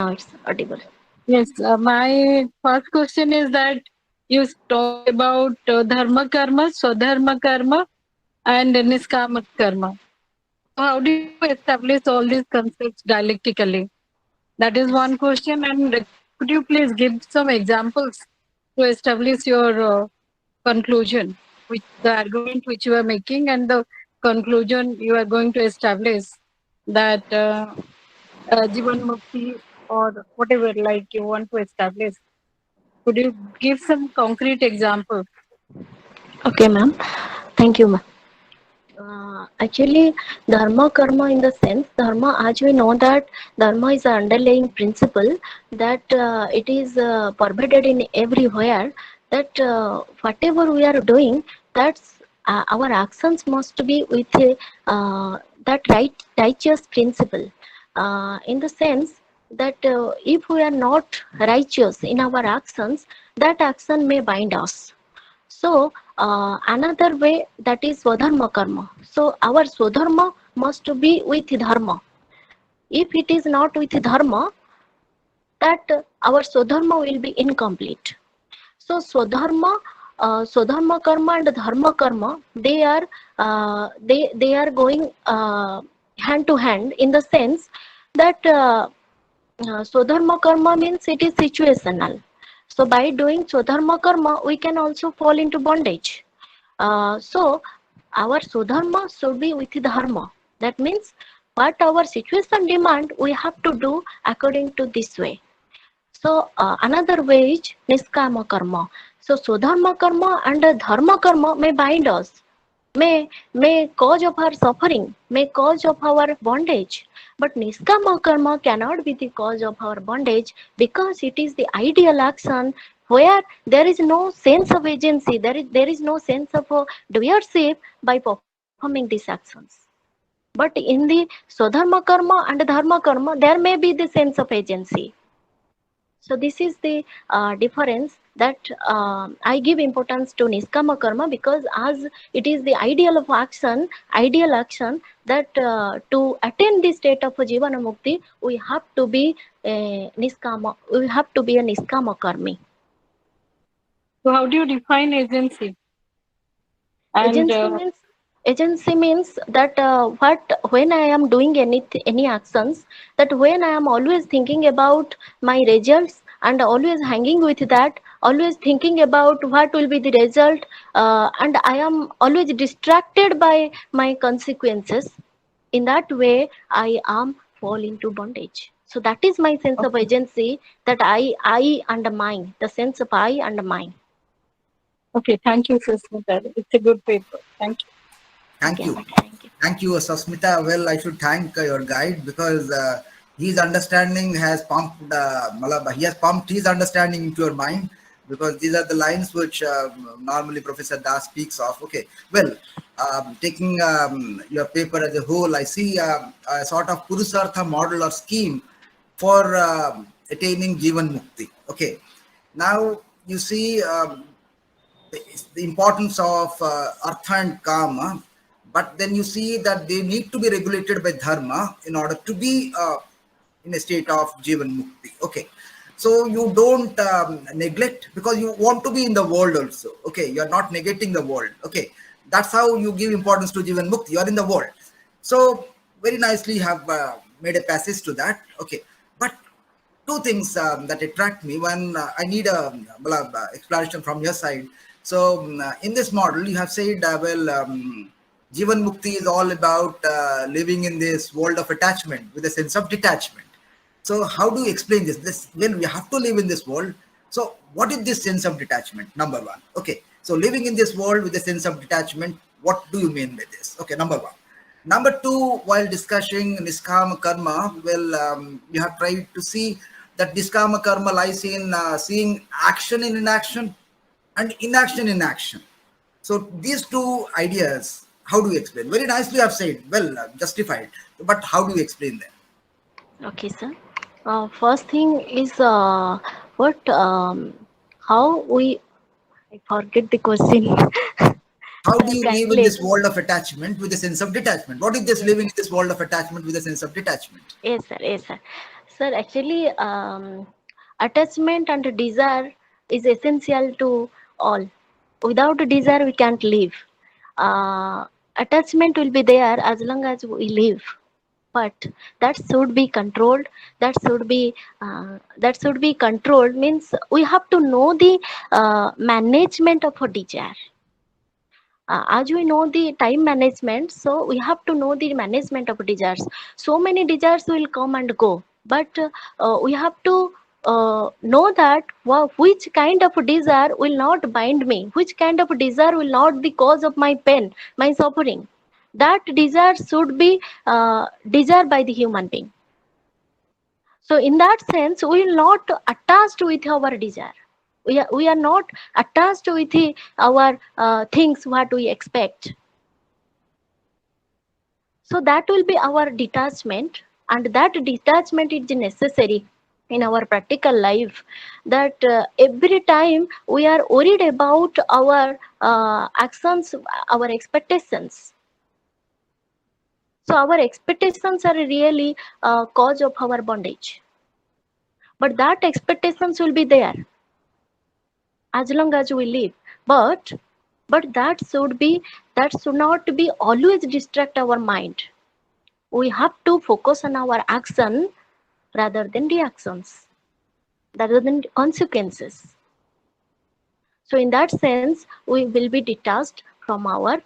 Now it's audible. Yes, my first question is that you talk about dharma karma, swadharma karma, and niskama karma. So how do you establish all these concepts dialectically? That is one question. And could you please give some examples to establish your conclusion, which the argument which you are making and the conclusion you are going to establish that Jeevanamukti or whatever like you want to establish? Could you give some concrete examples? Okay, ma'am. Thank you, ma'am. Actually, dharma karma in the sense dharma, as we know that dharma is the underlying principle that it is pervaded in everywhere. That whatever we are doing, that's our actions must be with that righteous principle. In the sense that if we are not righteous in our actions, that action may bind us. So another way that is swadharma karma. So our swadharma must be with dharma. If it is not with dharma, that our swadharma will be incomplete. So swadharma karma and dharma karma, they are going hand to hand in the sense that swadharma karma means it is situational. So by doing swadharma karma, we can also fall into bondage. So our swadharma should be with dharma. That means what our situation demand, we have to do according to this way. So another way is niskama karma. So swadharma karma and dharma karma may bind us, may cause of our suffering, may cause of our bondage. But niskama karma cannot be the cause of our bondage because it is the ideal action where there is no sense of agency, there is no sense of doership by performing these actions. But in the swadharma karma and dharma karma, there may be the sense of agency. So this is the difference that I give importance to niskama karma because as it is the ideal action that to attain the state of Jeevanamukti, we have to be a niskama karmi. So how do you define agency? And Agency means that what when I am doing any actions, that when I am always thinking about my results and always hanging with that, always thinking about what will be the result, and I am always distracted by my consequences. In that way, I am fall into bondage. So that is my sense of okay, agency, that I undermine the sense of I undermine. okay, thank you, Sasmita. It's a good paper. Thank you. Thank Okay, you. thank you. Thank you, Sasmita. Well, I should thank your guide because his understanding has pumped, he has pumped his understanding into your mind because these are the lines which normally Professor Das speaks of. Okay, well, taking your paper as a whole, I see a sort of Purusartha model or scheme for attaining Jivan Mukti. Okay, now you see the importance of artha and kama, but then you see that they need to be regulated by dharma in order to be in a state of jivan mukti. Okay, so you don't neglect because you want to be in the world also. Okay, you are not negating the world. Okay, that's how you give importance to jivan mukti. You are in the world. So very nicely you have made a passage to that. Okay, but two things that attract me. One, I need a explanation from your side. So, in this model, you have said, Jivan Mukti is all about living in this world of attachment with a sense of detachment. So, how do you explain this? Well, we have to live in this world. So, what is this sense of detachment? Number one. Okay. So, living in this world with a sense of detachment, what do you mean by this? Okay, number one. Number two, while discussing Niskama Karma, well, you have tried to see that Niskama Karma lies in seeing action in inaction and inaction in action. So these two ideas, how do you explain? Very nicely you have said, well, justified, but how do you explain them? Okay, sir. First thing is what how we I forget the question. How do you live in Kindly. this world of attachment with a sense of detachment? What is this Yes, living in this world of attachment with a sense of detachment? yes, sir. Yes, sir. Sir, actually, attachment and desire is essential to all. Without desire, we can't live. Uh, Attachment will be there as long as we live, but that should be controlled. That should be controlled means we have to know the management of a desire. As we know the time management, so we have to know the management of desires. So many desires will come and go, but we have to know that which kind of desire will not bind me, which kind of desire will not be cause of my pain, my suffering. That desire should be desired by the human being. So in that sense, we will not attached with our desire. We are not attached with our things what we expect. So that will be our detachment, and that detachment is necessary in our practical life. That every time we are worried about our actions, our expectations. So our expectations are really cause of our bondage. But that expectations will be there as long as we live. But that should not be always distract our mind. We have to focus on our action rather than reactions, rather than consequences. So in that sense, we will be detached from our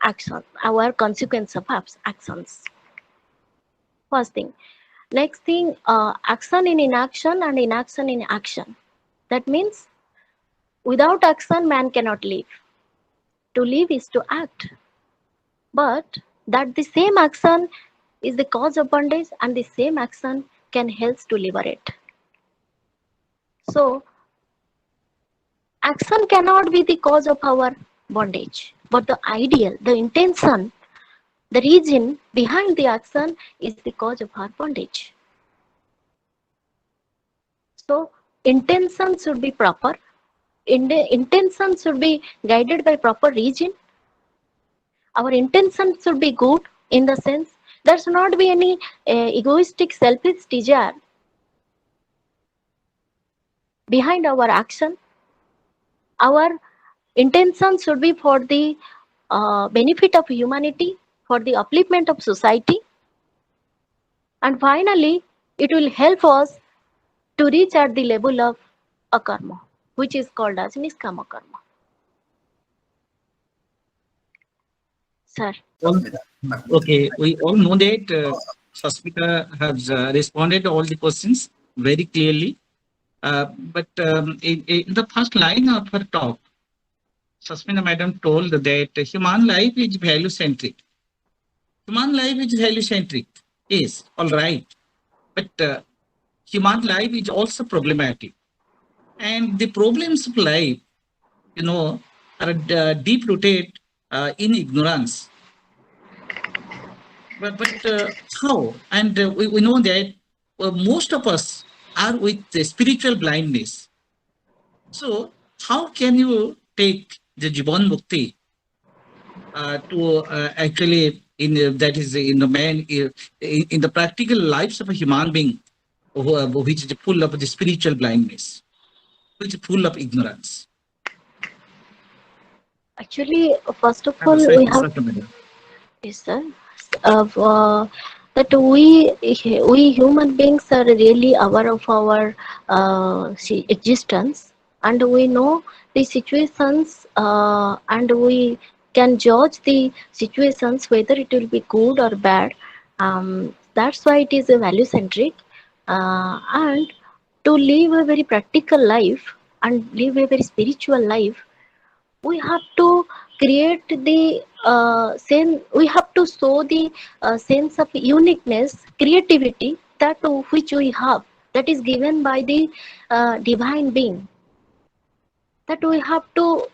action, our consequence of actions. First thing. Next thing, action in inaction and inaction in action. That means without action, man cannot live. To live is to act. But that the same action is the cause of bondage, and the same action can help to liberate. So action cannot be the cause of our bondage, but the ideal, the intention, the reason behind the action is the cause of our bondage. So intention should be proper. Intention should be guided by proper reason. Our intention should be good in the sense there should not be any egoistic, selfish desire behind our action. Our intention should be for the benefit of humanity, for the upliftment of society, and finally, it will help us to reach at the level of akarma, which is called as niskama karma. Sir. All, Sasmita, okay, we all know that Sasmita has responded all the questions very clearly. But in the first line of her talk, Sasmita Madam told that human life is value centric. Human life is value centric. Yes, all right. But human life is also problematic. And the problems of life, are deep rooted in ignorance. But how? And we know that most of us are with spiritual blindness. So how can you take the Jeevanamukti to actually that is in the man in the practical lives of a human being which is full of the spiritual blindness, which is full of ignorance? Actually, first of I'm all, sorry, we have Madam. yes, sir. That we human beings are really aware of our existence, and we know the situations, and we can judge the situations whether it will be good or bad. That's why it is a value centric, and to live a very practical life and live a very spiritual life, we have to create the sense, we have to show the sense of uniqueness, creativity that which we have, that is given by the divine being, that we have to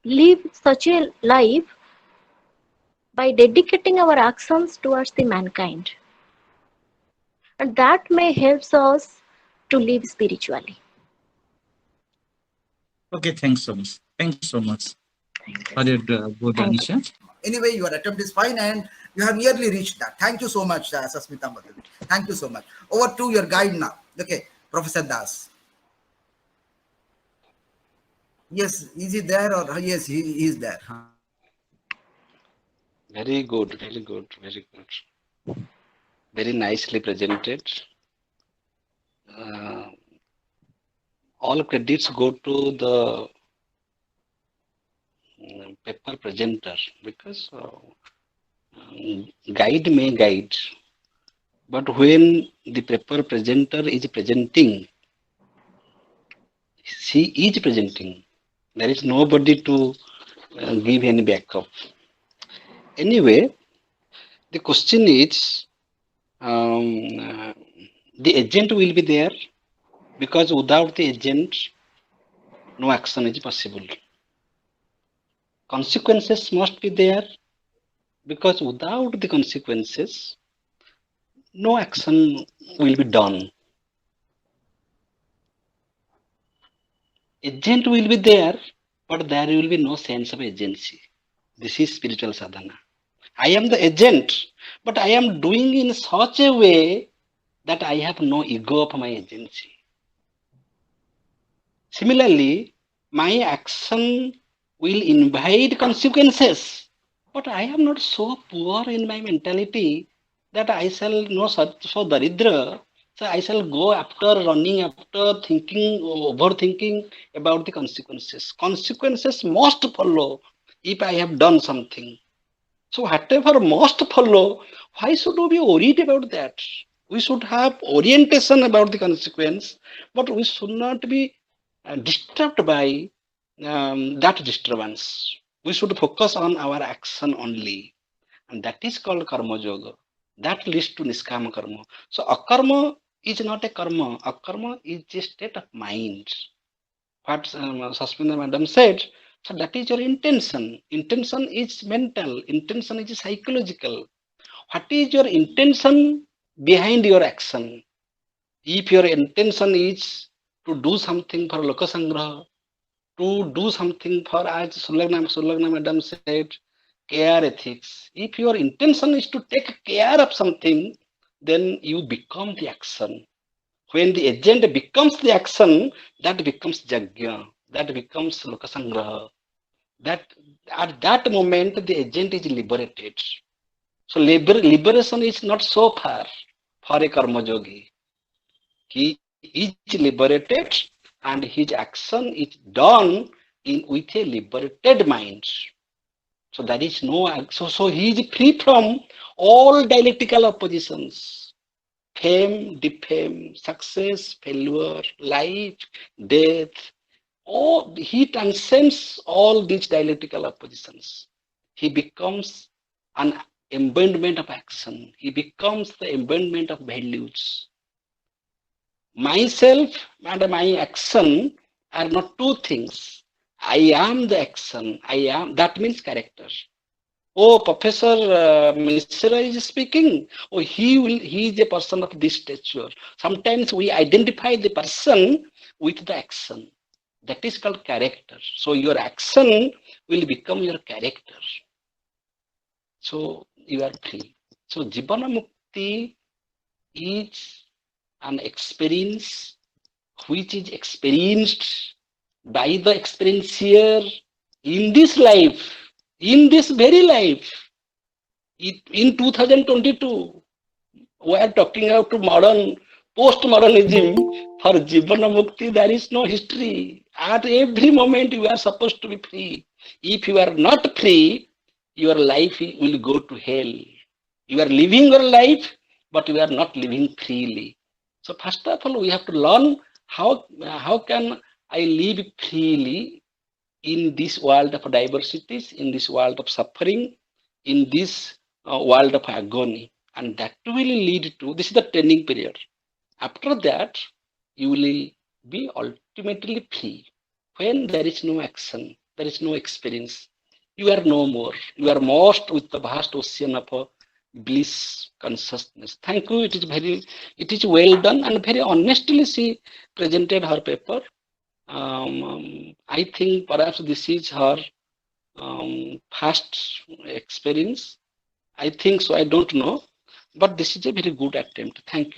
live such a life by dedicating our actions towards the mankind, and that may helps us to live spiritually. Okay, thanks so much. Thanks so much Thank you, for your sir. good Thank you. answer. anyway, your attempt is fine, and You have nearly reached that. Thank you so much, Sasmita Muduli. Thank you so much. Over to your guide now. Okay, Professor Das. Yes, is he there or yes, he is there. Huh? Very good, very good, very good. Very nicely presented. Uh, all credits go to the paper presenter because guide may guide, but when the paper presenter is presenting, she is presenting. There is nobody to give any backup. Anyway, the question is uh, the agent will be there because without the agent, no action is possible. Consequences must be there because without the consequences, no action will be done. Agent will be there, but there will be no sense of agency. This is spiritual sadhana. I am the agent, but I am doing in such a way that I have no ego of my agency. Similarly, my action will invite consequences, but I am not so poor in my mentality that I shall no such so daridra. So I shall go after running after thinking, overthinking about the consequences. Consequences must follow if I have done something. So whatever must follow, why should we be worried about that? We should have orientation about the consequence, but we should not be disturbed by that disturbance. We should focus on our action only, and that is called karma yoga. That leads to niskama karma. So akarma is not a karma. Akarma is a state of mind. What Sasmita Madam said, so that is your intention. Intention is mental. Intention is psychological. What is your intention behind your action? If your intention is to do something for Lokasangraha, to do something for, as Sulagna Madam said, care ethics. If your intention is to take care of something, then you become the action. When the agent becomes the action, that becomes Jagya, that becomes Lokasangraha. That at that moment the agent is liberated. So liberation is not so far for a karma yogi. He is liberated and his action is done with a liberated mind. So there is no so he is free from all dialectical oppositions. Fame, defame, success, failure, life, death. Oh, he transcends all these dialectical oppositions. He becomes an embodiment of action. He becomes the embodiment of values. Myself and my action are not two things. I am the action. I am, that means character. Oh, Professor Mishra is speaking. Oh, he is a person of this stature. Sometimes we identify the person with the action. That is called character. So your action will become your character. So you are free. So Jeevanamukti is an experience which is experienced by the experiencer in this life, in this very life. In 2022, we are talking about modern, postmodernism. For Jeevanamukti, there is no history. At every moment, you are supposed to be free. If you are not free, your life will go to hell. You are living your life, but you are not living freely. So first of all, we have to learn how can I live freely in this world of diversities, in this world of suffering, in this world of agony. And that will lead to, this is the training period. After that, you will be ultimately free. When there is no action, there is no experience, you are no more. You are lost with the vast ocean of bliss consciousness. Thank you. It is well done and very honestly she presented her paper. I think perhaps this is her first experience I think so. I don't know. But this is a very good attempt. Thank you.